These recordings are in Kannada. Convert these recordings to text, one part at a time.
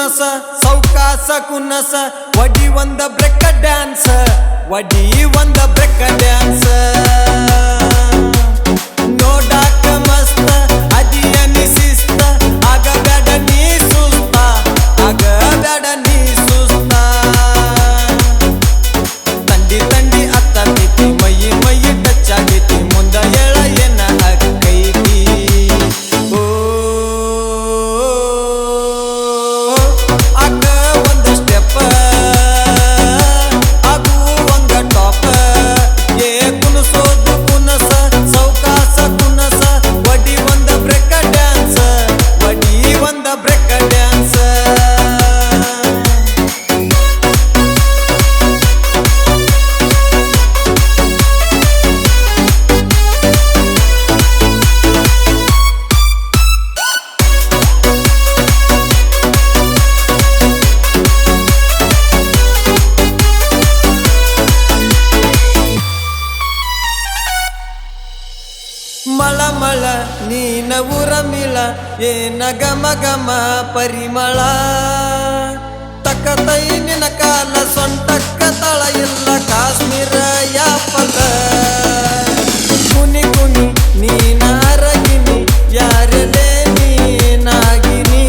ಕುನಸ ಸೌಕಾಸ ಕುನಸ ವಡಿ ಒಂದ ಬ್ರೇಕ ಡ್ಯಾನ್ಸ್ ವಡಿ ಒಂದ ಬ್ರೇಕ ಡ್ಯಾನ್ಸ್ ನೋಡಾಕ ಮಸ್ತ ಅದಿಯನಿ ಶಿಸ್ತ ಆಗಬೇಡ ನೀ ಸುಸ್ತ ಆಗಬೇಡ ನೀ ಸುಸ್ತ ತಂಡಿ ತಂಡಿ ಅತ್ತೈತಿ ಮೈ ಮೈ ಟಚ್ ಆಗೈತಿ ಮುಂದ ಎಳ ಏನ ಅಕ್ಕೈತಿ ಓ ಆಗ ಒಂದ ಸ್ಟೆಪ್ ಆಗು ಒಂದ ಟಾಪ್ ಏ ಕುನಸೋದು ಕುನಸ ಸೌಕಾಸ ಕುನಸ ವಡಿ ಒಂದ ಬ್ರೇಕ ಡ್ಯಾನ್ಸ್ ವಡಿ ಒಂದ ಬ್ರೇಕ ಡ್ಯಾನ್ಸ್ ಮಳ ಮಳ ನೀನ ಉರಮಿಳ ಏನ ಗಮ ಗಮ ಪರಿಮಳ ತಕ್ಕತೈ ನಿನ ಕಾಲ ಸೊಂಟಕ್ಕ ತಳ ಇಲ್ಲ ಕಾಶ್ಮೀರ ಯಾಪಲ ಕುನಿ ಕುನಿ ನೀನ ಅರಗಿನಿ ಯಾರೆಲೆ ನೀನಾಗಿನಿ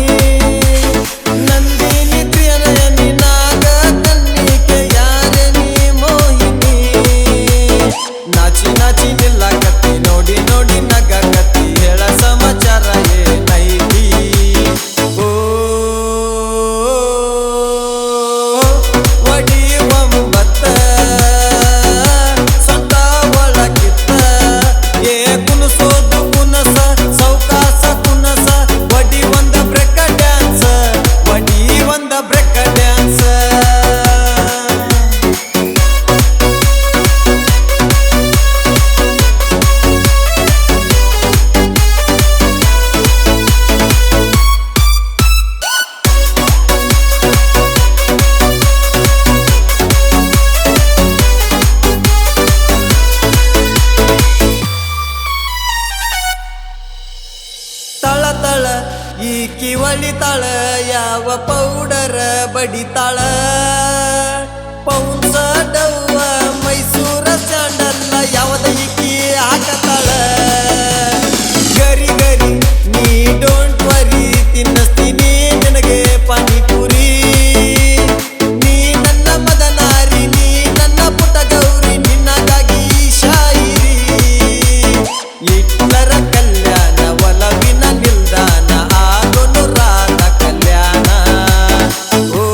ನಂದಿನಿ ಪ್ರಿಯನಯನಿ ನಾಗ ಕನ್ನಿಕೆ ಯಾರೆ ನೀ ಮೋಹಿನಿ ನಾಚಿ ನಾಚಿ ನಿಲ್ಲಕತ್ತಿ ನೋಡಿ ನೋಡಿ ನಗಕತ್ತಿ ಹೇಳ ಸಮಾಚಾರ ಏನೈತಿ ಓ ವಡಿ ಒಂಬತ್ತ ಸೊಂಟ ಒಳಗಿತ್ತ ಏ ಕುನಸೋದು ಕುನಸ ಸೌಕಾಸ ಕುನಸ ವಡಿ ಒಂದ ಬ್ರೇಕ ಡ್ಯಾನ್ಸ್ ವಡಿ ಒಂದ ಬ್ರೇಕ ಡ್ಯಾನ್ಸ್ ತಳ ತಳ ಈಕಿ ಒಳಿತಾಳ ಯಾವ ಪೌಡರ ಬಡಿತಾಳ ಪೌನ್ಸ ಡವ್ವ ಮೈಸೂರ ಸ್ಯಾಂಡಲ್ಲ ಯಾವದ ಈಕಿ ಹಾಕತಾಳ ಗರಿ ಗರಿ ನೀ ಡೋಂಟ್ ವರಿ ತಿನ್ನಸ್ತೀನಿ ನಿನಗೆ ಪಾನಿಪುರಿ ನೀ ನನ್ನ ಮದನಾರಿ ನೀ ನನ್ನ ಪುಟ ಗೌರಿ ನಿನ್ನಗಾಗಿ ಶಾಯಿರಿ ಇಟ್ಟರ ಕಲ್ಯಾಣ ಒಲವಿನ ನಿಲ್ದಾಣ ಆಗೋನು ರಾಧ ಕಲ್ಯಾಣ ಓ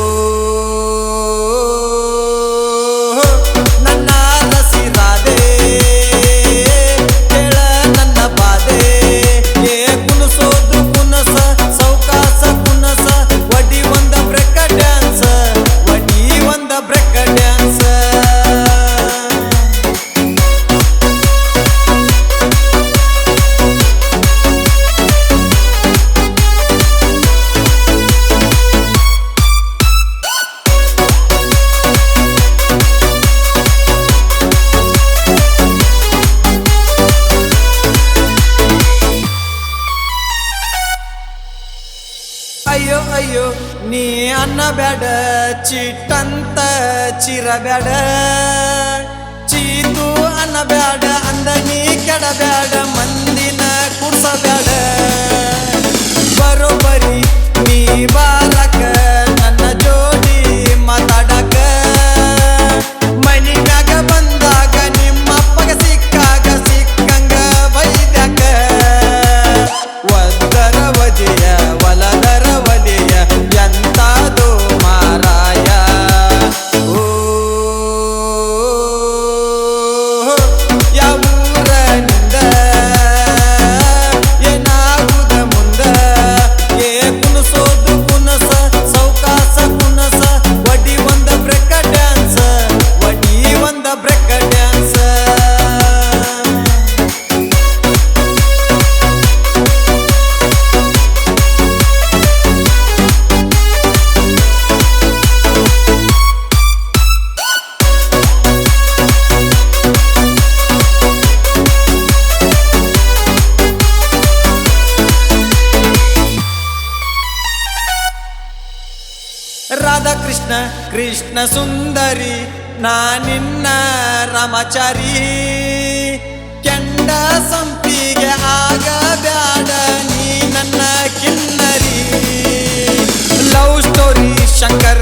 ನನ್ನ ರಸಿ ರಾಧೆ ಕೇಳ ನನ್ನ ಬಾಧೆ ಏ ಕುನಸೋದು ಕುನಸ ಸೌಕಾಸ ಕುನಸ ವಡಿ ಒಂದ ಬ್ರೇಕ ಡ್ಯಾನ್ಸ್ ವಡಿ ಒಂದ ಬ್ರೇಕ ಡ್ಯಾನ್ಸ್ ಅಯ್ಯೋ ಅಯ್ಯೋ ನೀ ಅನ್ನಬ್ಯಾಡ ಚಿಟ್ಟಂತ ಚಿರಬ್ಯಾಡ ಚೀತು ಅನ್ನಬ್ಯಾಡ ಅಂದ ನೀ ಕೆಡಬ್ಯಾಡ ಮಂದಿನ ಕುಡ್ಸಬ್ಯಾಡ ಬರೋಬರಿ ನೀ ಬಾರಕ ನನ್ನ ಜೋಡಿ ಮಾತಾಡಕ ಮನಿ ಮ್ಯಾಗ ಬಂದಾಗ ನಿಮ್ಮಪ್ಪಗ ಸಿಕ್ಕಾಗ ಸಿಕ್ಕಂಗ ಬೈದ್ಯಾಕ ಒದ್ದರ ವಜೆಯ ಒಲದರ ವಲಿಯ ಎಂತಾದೋ ಮಾರಾಯ ಓ ಯಾವೂರನಿಂದ ಏನಾಗುದ ಮುಂದ ಏ ಕುನಸೋದು ಕುನಸ ಸೌ ಕೃಷ್ಣ ಸುಂದರಿ ನಾನಿನ್ನ ರಾಮಚಾರಿ ಕೆಂಡ ಸಂಪಿಗೆ ಆಗಬ್ಯಾಡ ನೀ ನನ್ನ ಕಿನ್ನರಿ ಲವ್ ಸ್ಟೋರಿ ಶಂಕರ